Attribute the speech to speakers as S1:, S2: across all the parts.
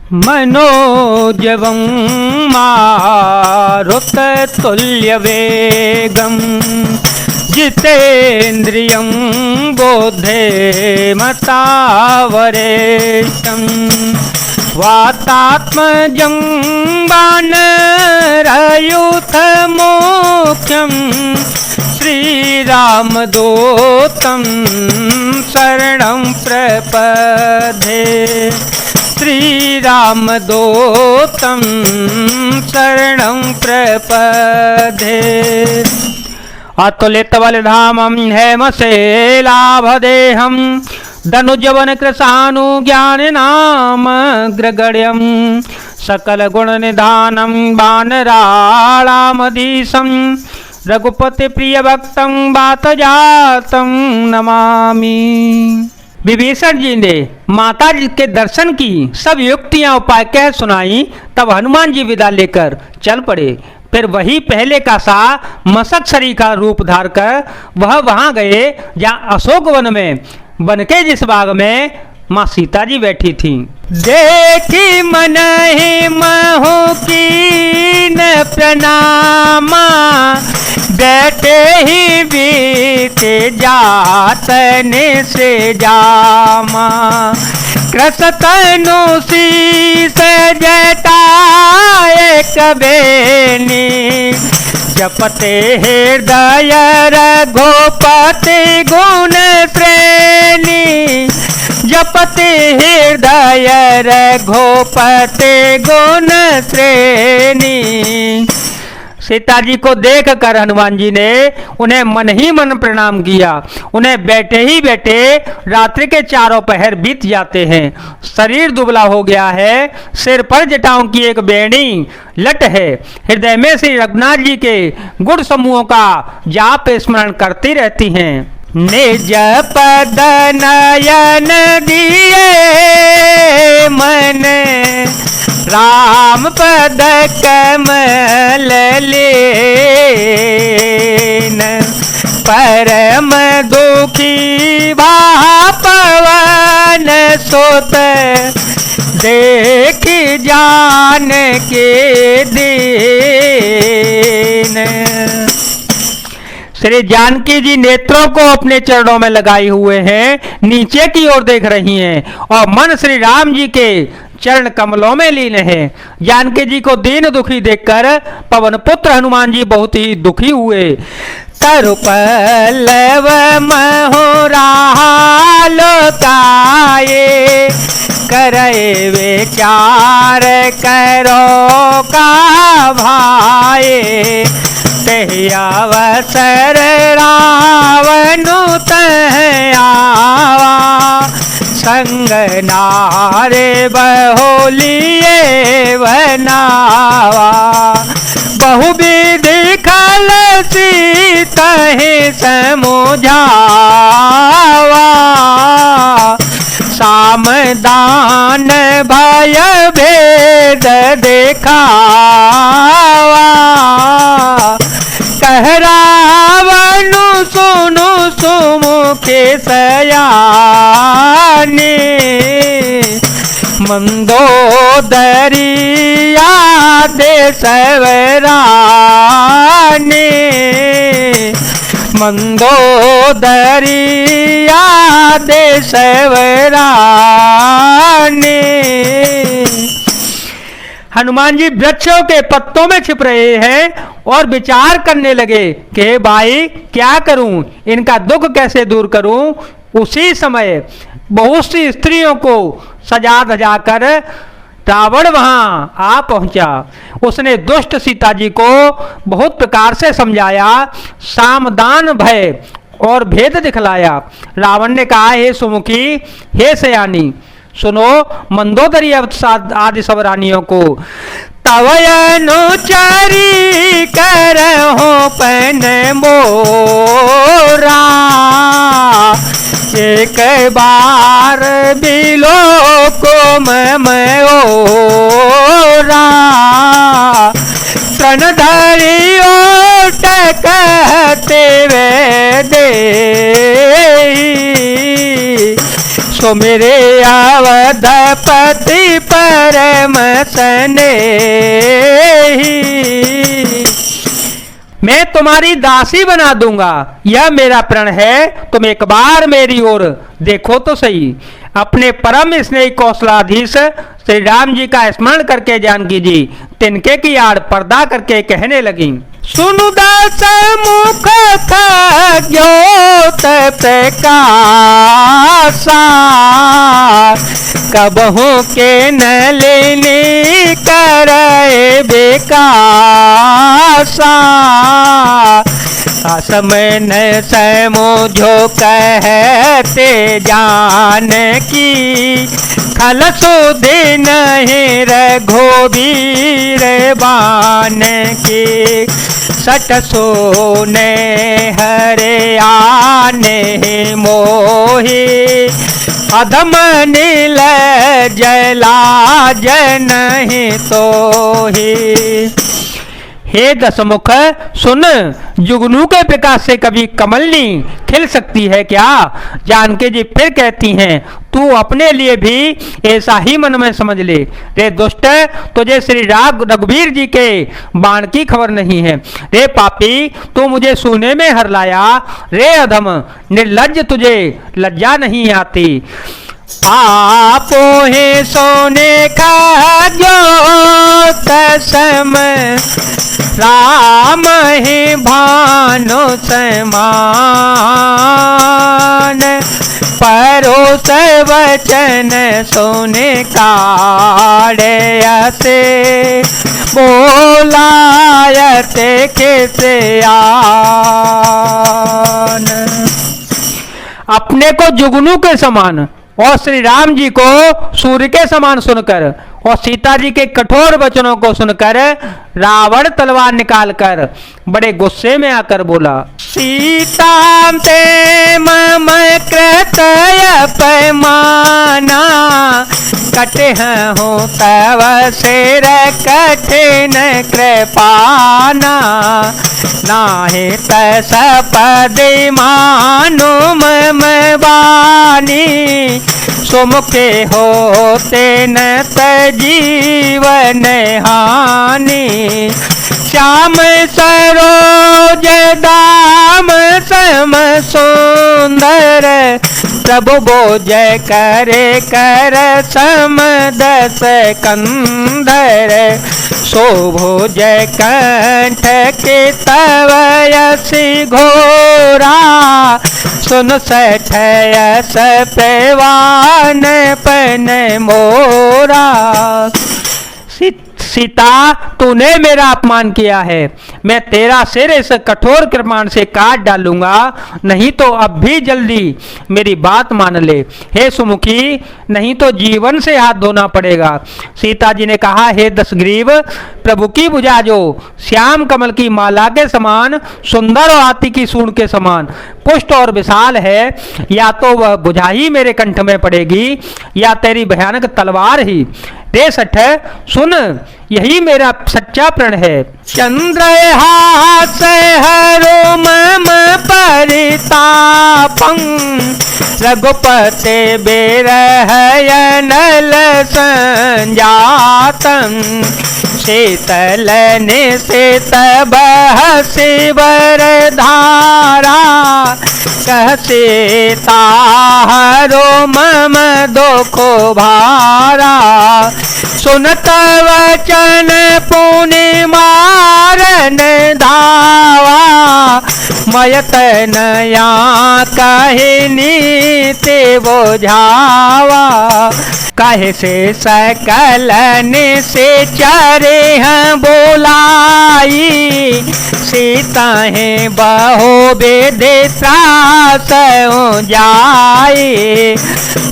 S1: मनोजवं मारुततुल्यवेगं जितेन्द्रियं बुद्धिमतावरेशं वातात्मजं वानरयूथमोख्यं श्रीरामदूतं शरणं प्रपद्ये। श्रीरामदूतं शरणं प्रपद्ये। अतुलितबलधामं हेमशैलाभदेहं धनुजवनकृशानुज्ञाननामग्रगण्यं सकलगुणनिधानं वानराणामधीशं रघुपतिप्रियभक्तं वातजातं नमामि। विभीषण जी ने माता जी के दर्शन की सब युक्तियां उपाय कह सुनाई। तब हनुमान जी विदा लेकर चल पड़े। फिर वही पहले का सा मशक का रूप धार कर वह वहां गए जहाँ अशोक वन में वन के जिस बाग में माँ सीता जी बैठी थी। देखी मन ही महु की न प्रणामा, बैठे ही बीते जातन से जामा। कृतनु शीस जटाए कबेनी, जपते हृदय रघुपति गुण श्रेणी। जपते हृदय रघुपति गुण श्रेणी। सीता जी को देख कर हनुमान जी ने उन्हें मन ही मन प्रणाम किया। उन्हें बैठे ही बैठे रात्रि के चारों पहर बीत जाते हैं। शरीर दुबला हो गया है, सिर पर जटाओं की एक बेणी लट है। हृदय में श्री रघुनाथ जी के गुण समूहों का जाप स्मरण करती रहती हैं। निज पद नयन दिए मन, राम पद कमल लेन। परम दुखी पवन सुत, देख जान के दीन। श्री जानकी जी नेत्रों को अपने चरणों में लगाए हुए हैं, नीचे की ओर देख रही हैं और मन श्री राम जी के चरण कमलों में लीन है। जानकी जी को दीन दुखी देखकर पवन पुत्र हनुमान जी बहुत ही दुखी हुए। तरुपल्लव महोरालोकाये, करे विचार करो का भाए। तेहि अवसर रावनु तह आवा, संग नारे बहुलिए बनावा। बहुविधि खल सीतहि समुझावा, सामदान भय भेद देखावा। कह रावनु सुनु सुमुखे सयानी, मंदोदरिया दे सवरानी। मंदोदरिया दे सवरानी। हनुमान जी वृक्षों के पत्तों में छिप रहे हैं और विचार करने लगे कि भाई क्या करूं, इनका दुख कैसे दूर करूं। उसी समय बहुत सी स्त्रियों को सजा धजा कर रावण वहां आ पहुंचा। उसने दुष्ट सीता जी को बहुत प्रकार से समझाया, सामदान भय और भेद दिखलाया। रावण ने कहा, हे सुमुखी, हे सयानी, सुनो मंदोदरी आदि सब रानियों को। तव अनुचरी करहु पन मोरा, एक बार बिलो को मोरा। तन धरियो कहते वे दे, सो मेरे अवधपति परम स्नेही। मैं तुम्हारी दासी बना दूंगा, यह मेरा प्रण है। तुम एक बार मेरी ओर देखो तो सही। अपने परम स्नेही कौशलाधीश श्री राम जी का स्मरण करके जानकी जी तिनके की आड़ पर्दा करके कहने लगी, सुनु दास मुख था ज्योत प्रकाशा, कबहू के नलिनी करे बेकाशा। समय न समझो कहते जान की, खल सुधि नहीं रघुबीर बान की। सट सोने हरे आने मोही, अधम नील जला जन तोही। हे दशमुख सुन, जुगनू के प्रकाश से कभी कमलनी खिल सकती है क्या? जानकी जी फिर कहती हैं, तू अपने लिए भी ऐसा ही मन में समझ ले। रे दुष्ट, तुझे श्री रघुवीर जी के बाण की खबर नहीं है। रे पापी, तू मुझे सोने में हर लाया। रे अधम निर्लज्ज, तुझे लज्जा नहीं आती। आपो ही सोने का ज्योत सम, राम ही भानु समान। परोस वचन सोने काढ़े से, बोलायते कैसे आन। अपने को जुगनू के समान और श्री राम जी को सूर्य के समान सुनकर और सीता जी के कठोर वचनों को सुनकर रावण तलवार निकालकर बड़े गुस्से में आकर बोला, सीता ते मम कृतय पैमाना, कटे हो तव सिर कठिन कृपाना। नाहि तस पद मानु मम बानी, सुमुखे होते न जीवन हानि। श्याम सरोज दाम सम सुंदर, प्रभु बोज करे कर सम दस कंदर। शोभोज कंठ के तव यसी घोरा, सुन सठयस पेवान पन मोरा। सीता, तूने मेरा अपमान किया है, मैं तेरा सिर इस कठोर कृपाण से काट डालूंगा, नहीं तो अब भी जल्दी मेरी बात मान ले। हे सुमुखी, नहीं तो जीवन से हाथ धोना पड़ेगा। सीता जी ने कहा, हे दशग्रीव, प्रभु की भुजा जो श्याम कमल की माला के समान, सुंदर और हाथी की सूंड के समान पुष्ट और विशाल है, या तो वह भुजा ही मेरे कंठ में पड़ेगी या तेरी भयानक तलवार ही। रे सठ सुन, यही मेरा सच्चा प्रण है। चंद्र हास हरो मम परितापं, रघुपते बेरहयनल संजातं। शीतल निशित बहसि वरधारा, कह सीता हरो मम दुखो भारा। सुनत वचन पुनि मारन धावा, मयत नया कहनी ते बोझावा। कहे से सकलन से चरे हैं बोलाई, सीता है बहो बेदेसा सो जाए।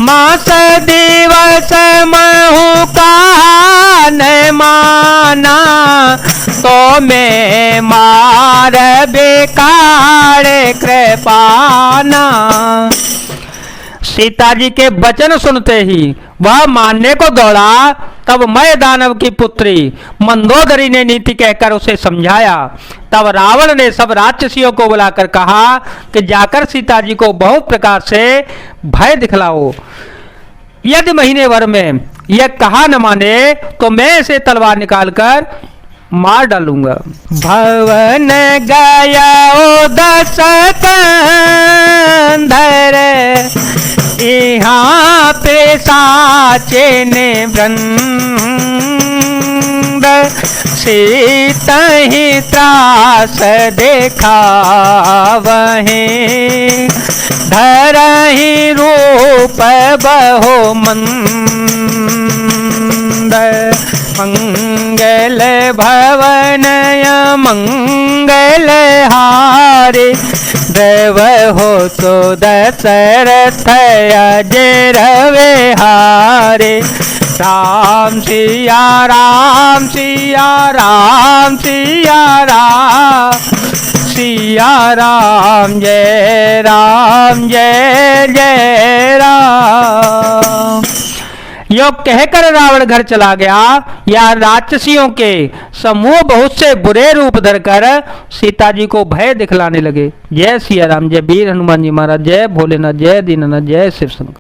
S1: मास दिवस महु कान माना, तो मैं मार बेकार कृपाना। सीता जी के वचन सुनते ही वह मानने को दौड़ा। तब मैं दानव की पुत्री मंदोदरी ने नीति कहकर उसे समझाया। तब रावण ने सब राक्षसियों को बुलाकर कहा कि जाकर सीता जी को बहुत प्रकार से भय दिखलाओ। यदि महीने भर में यह कहा न माने तो मैं इसे तलवार निकालकर मार डालूंगा। भवन गया ओ दस कंधर, यहाँ पे साचे ने वृंद, सीता ही त्रास देखा वहीं, धरहि रूप बहु मंद, मंगल भवनय मंगल हारे, देव हो तो दशरथ अजर विहारे। राम सिया राम सिया राम सिया राम, सिया राम जय जय राम। यो कहकर रावण घर चला गया। या राक्षसियों के समूह बहुत से बुरे रूप धरकर सीता जी को भय दिखलाने लगे। जय सिया राम, जय वीर हनुमान जी महाराज, जय भोलेनाथ, जय दीनानाथ, जय शिव शंकर।